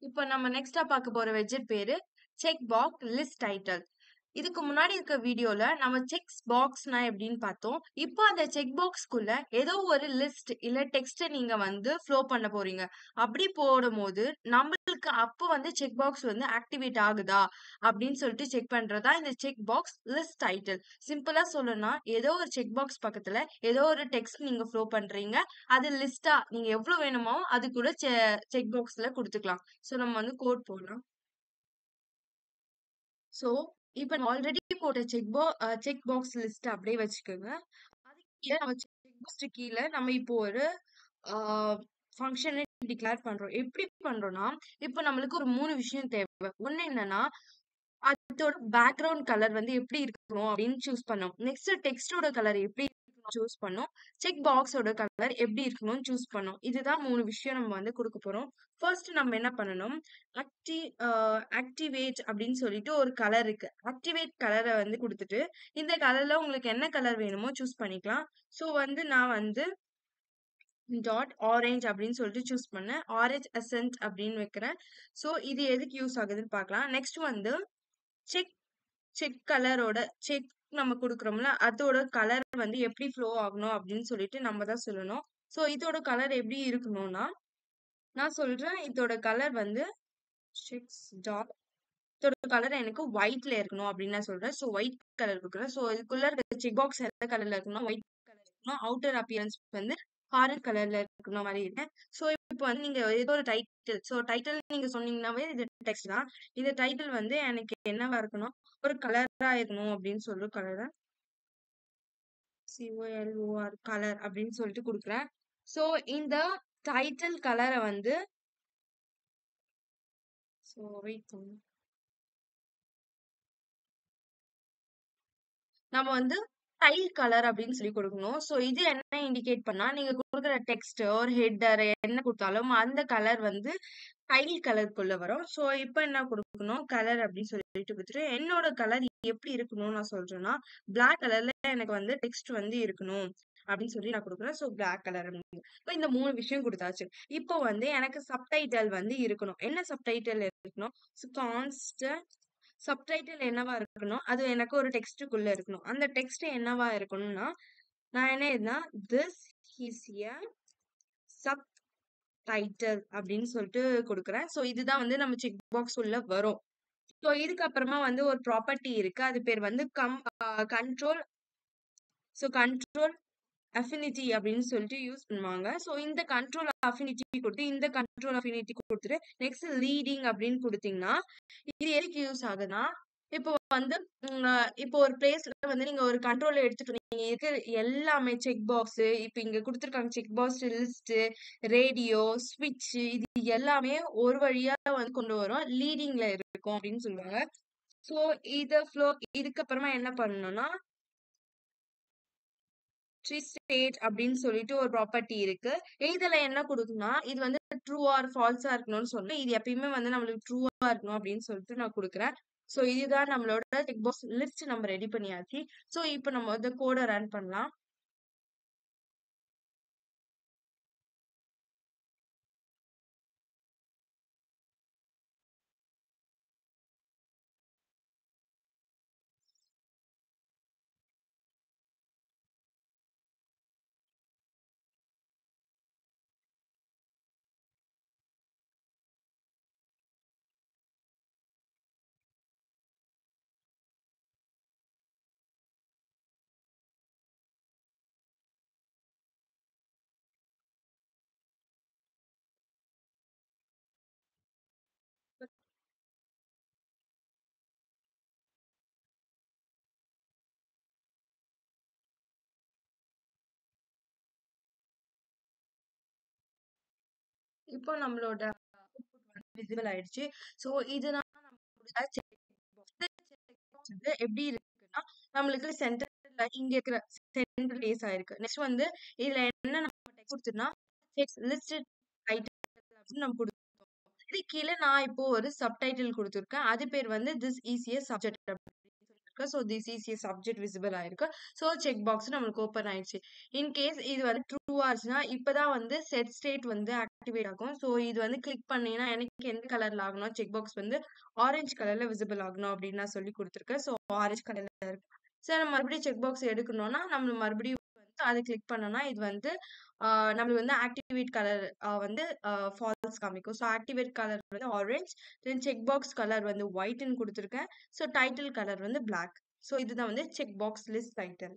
இப்ப நம்ம நெக்ஸ்ட்டா பார்க்க போற வெட்ஜெட் பேரு செக் பாக்ஸ் லிஸ்ட் டைட்டில். இதுக்கு முன்னாடி இருக்க வீடியோல நம்ம செக்ஸ் பாக்ஸ்னா எப்படின்னு பார்த்தோம். இப்போ அந்த செக் பாக்ஸ்க்குள்ள ஏதோ ஒரு லிஸ்ட் இல்ல டெக்ஸ்ட்ட நீங்க வந்து ஃப்ளோ பண்ண போறீங்க. அப்படி போடும்போது நம்மளுக்கு அப்போ வந்து செக் பாக்ஸ் வந்து ஆக்டிவேட் ஆகுதா அப்படின்னு சொல்லிட்டு செக் பண்றதா இந்த செக் பாக்ஸ் லிஸ்ட் டைட்டில். சிம்பிளா சொல்லணும்னா ஏதோ ஒரு செக் பாக்ஸ் பக்கத்துல ஏதோ ஒரு டெக்ஸ்ட் நீங்க ஃப்ளோ பண்றீங்க. அது லிஸ்ட்டா நீங்க எவ்வளவு வேணுமோ அது கூட செக் பாக்ஸ்ல குடுத்துக்கலாம். சோ நம்ம வந்து கோட் போடலாம். சோ இப்ப ஆல்ரெடி போட்ட செக் பாக்ஸ் லிஸ்ட் அப்படியே வச்சுக்கோங்க. அதுக்கு கீழ நம்ம செக் பாக்ஸ் கீழ நம்ம இப்போ ஒரு ஃபங்க்ஷனை டிக்ளேர் பண்றோம். எப்படி பண்றோம்னா, இப்போ நம்மளுக்கு ஒரு 3 விஷயம் தேவை. ஒண்ணு என்னன்னா, அதோட பேக்கிரவுண்ட் கலர் வந்து எப்படி இருக்கணும் அப்படின்னு சூஸ் பண்ணோம். நெக்ஸ்ட் டெக்ஸ்டோட கலர் எப்படி இருக்கணும் சூஸ் பண்ணோம். செக் பாக்ஸோட கலர் எப்படி இருக்கணும்னு சூஸ் பண்ணோம். இதுதான் 3 விஷயம் நம்ம வந்து குடுக்க போறோம். ஃபர்ஸ்ட் நம்ம என்ன பண்ணணும், ஆக்டி அ ஆக்டிவேட் அப்படின்னு சொல்லிட்டு ஒரு கலர் இருக்கு. ஆக்டிவேட் கலர வந்து குடுத்துட்டு, இந்த கலர்ல உங்களுக்கு என்ன கலர் வேணுமோ சூஸ் பண்ணிக்கலாம். சோ வந்து நான் வந்து டாட் ஆரஞ்ச் அப்படின்னு சொல்லிட்டு சூஸ் பண்ணேன். ஆரஞ்ச் அசென்ட் அப்படின்னு வைக்கிறேன். சோ இது எதுக்கு யூஸ் ஆகுதுன்னு பார்க்கலாம். நெக்ஸ்ட் வந்து செக் செக் கலரோட செக் நம்ம குடுக்குறோம்ல, அதோட கலர் வந்து எப்படி ஃப்ளோ ஆகணும் அப்படின்னு சொல்லிட்டு நம்ம தான் சொல்லணும். சோ இதோட கலர் எப்படி இருக்கணும்னா, நான் சொல்றேன் இதோட கலர் வந்து செக்ஸ் டாட் இதோட கலர் எனக்கு ஒயிட்ல இருக்கணும் அப்படின்னு நான் சொல்றேன். சோ ஒயிட் கலர் குடுக்குறேன். சோ இதுக்குள்ள இருக்க செக் பாக்ஸ் எந்த கலர்ல இருக்கணும், ஒயிட் கலர் இருக்கணும். அவுட்டர் அப்பியரன்ஸ் வந்து ஆரஞ்ச் கலர்ல இருக்கணும் மாரி இருக்கேன். சோ இப்ப வந்து நீங்க ஏதோ ஒரு டைட்டில் டைட்டில் நீங்க சொன்னீங்கன்னாவே இது டெக்ஸ்ட் தான். இந்த டைட்டில் வந்து எனக்கு என்னவா இருக்கணும், ஒரு கலரா இருக்கணும் அப்படின்னு சொல்லி கலர COLOR கலர் அப்படின்னு சொல்லிட்டு குடுக்குறேன். சோ இந்த டைட்டில் கலர வந்து சோ வெயிட் பண்ணுங்க. நம்ம வந்து டைல் கலர் அப்படின்னு சொல்லி கொடுக்கணும். சோ இது என்ன இண்டிகேட் பண்ணா, நீங்க குடுக்குற டெக்ஸ்ட் ஒரு ஹெட்டர் என்ன குடுத்தாலும் அந்த கலர் வந்து டைல் கலர்க்குள்ள வரும். சோ இப்ப என்ன குடுக்கணும், கலர் அப்படின்னு சொல்லிட்டு குடுத்துட்டு, என்னோட கலர் எப்படி இருக்கணும்னு நான் சொல்றேன்னா, பிளாக் கலர்ல எனக்கு வந்து டெக்ஸ்ட் வந்து இருக்கணும் அப்படின்னு சொல்லி நான் குடுக்குறேன். சோ பிளாக் கலர் அப்படின்னு. இப்ப இந்த 3 விஷயம் குடுத்தாச்சு. இப்போ வந்து எனக்கு சப்டைட்டில் வந்து இருக்கணும். என்ன சப்டைட்டில் இருக்கணும்? கான்ஸ்டன்ட் சப்டைட்டில் என்னவா இருக்கணும்? அது எனக்கு ஒரு டெக்ஸ்ட்டுக்குள்ள இருக்கணும். அந்த டெக்ஸ்ட் என்னவா இருக்கணும்னா, நான் என்ன எழுதுனா, திஸ் இஸ் எ சப்டைட்டில் அப்படின்னு சொல்லிட்டு குடுக்குறேன். சோ இதுதான் வந்து நம்ம செக் பாக்ஸ் உள்ள வரும். சோ இதுக்கப்புறமா வந்து ஒரு ப்ராப்பர்ட்டி இருக்கு. அது பேர் வந்து கண்ட்ரோல் கண்ட்ரோல் அஃபினிட்டி அப்படின்னு சொல்லிட்டு யூஸ் பண்ணுவாங்க. சோ இந்த கண்ட்ரோல் அஃபினிட்டி குடுத்து, இந்த கண்ட்ரோல் அஃபினிட்டி குடுத்துட்டு, நெக்ஸ்ட் லீடிங் அப்படின்னு குடுத்தீங்கன்னா, இது எதுக்கு யூஸ் ஆகுதுன்னா, இப்போ வந்து இப்போ ஒரு பிளேஸ்ல வந்து நீங்க ஒரு கண்ட்ரோல் எடுத்துட்டு நீங்க இருக்கிற எல்லாமே செக் பாக்ஸ் இப்ப இங்க குடுத்துருக்காங்க செக் பாக்ஸ் லிஸ்ட், ரேடியோ, ஸ்விட்ச் இது எல்லாமே ஒரு வழியா வந்து கொண்டு வரும். லீடிங்ல இருக்கும் அப்படின்னு சொல்லுவாங்க. சோ இதுக்கப்புறமா என்ன பண்ணணும்னா ட்ரீ ஸ்டேட் அப்படின்னு சொல்லிட்டு ஒரு ப்ராப்பர்ட்டி இருக்கு. இதுல என்ன குடுக்கும்னா, இது வந்து ட்ரூ ஆர் ஃபால்ஸா இருக்கணும்னு சொன்னேன். இது எப்பயுமே வந்து நம்மளுக்கு ட்ரூவா இருக்கணும் அப்படின்னு சொல்லிட்டு நான் குடுக்குறேன். சோ இதுதான் நம்மளோட செக் பாக்ஸ் லிஸ்ட் நம்ம ரெடி பண்ணியாச்சு. சோ இப்போ நம்ம வந்து கோட ரன் பண்ணலாம். இப்போ நம்மளோட விசிபிள் ஆயிடுச்சு. சோ இதுதான் நம்மளோட செக் பாக்ஸ். செக் பாக்ஸ் வந்து எப்படி இருக்குன்னா, நம்மளுக்கு சென்டர்ல இங்க இருக்கிற சென்டர் பிளேஸ் ஆயிருக்கு. நெக்ஸ்ட் வந்து இதுல என்ன நம்ம டெக்ஸ்ட் கொடுத்தோம்னா லிஸ்ட் டைட்டில் அப்படின்னு நம்ம கொடுத்தோம். இது கீழ நான் இப்போ ஒரு சப்டைட்டில் குடுத்துருக்கேன். அது பேர் வந்து திஸ் இஸ் எ சப்ஜெக்ட் அப்படின்னு சொல்லியிருக்கேன். So this is a subject visible ஆயிருக்கு. சோ செக் பாக்ஸ் நம்மளுக்கு ஓப்பன் ஆயிடுச்சு. இன் கேஸ் இது வந்து ட்ரூ ஆச்சுன்னா இப்பதான் வந்து செட் ஸ்டேட் வந்து ஆக்டிவேட் ஆகும். ஸோ இது வந்து கிளிக் பண்ணீங்கன்னா, எனக்கு எந்த கலர்ல ஆகணும் செக் பாக்ஸ் வந்து ஆரஞ்ச் கலர்ல விசிபிள் ஆகணும் அப்படின்னு நான் சொல்லிக் குடுத்துருக்கேன். ஸோ ஆரஞ்ச் கலர்ல இருக்கு. சரி நம்ம மறுபடியும் செக் பாக்ஸ் எடுக்கணும்னா, நம்ம மறுபடியும் வந்து அத கிளிக் பண்ணோம்னா, இது வந்து ஆ நம்மளுக்கு வந்து ஆக்டிவேட் கலர் வந்து ஃபால்ஸ் காமிக்கும். ஸோ ஆக்டிவேட் கலர் வந்து ஆரஞ்ச், தென் செக் பாக்ஸ் கலர் வந்து ஒயிட்ன்னு குடுத்துருக்கேன். ஸோ டைட்டில் கலர் வந்து பிளாக். ஸோ இதுதான் வந்து செக் பாக்ஸ் லிஸ்ட் டைட்டில்.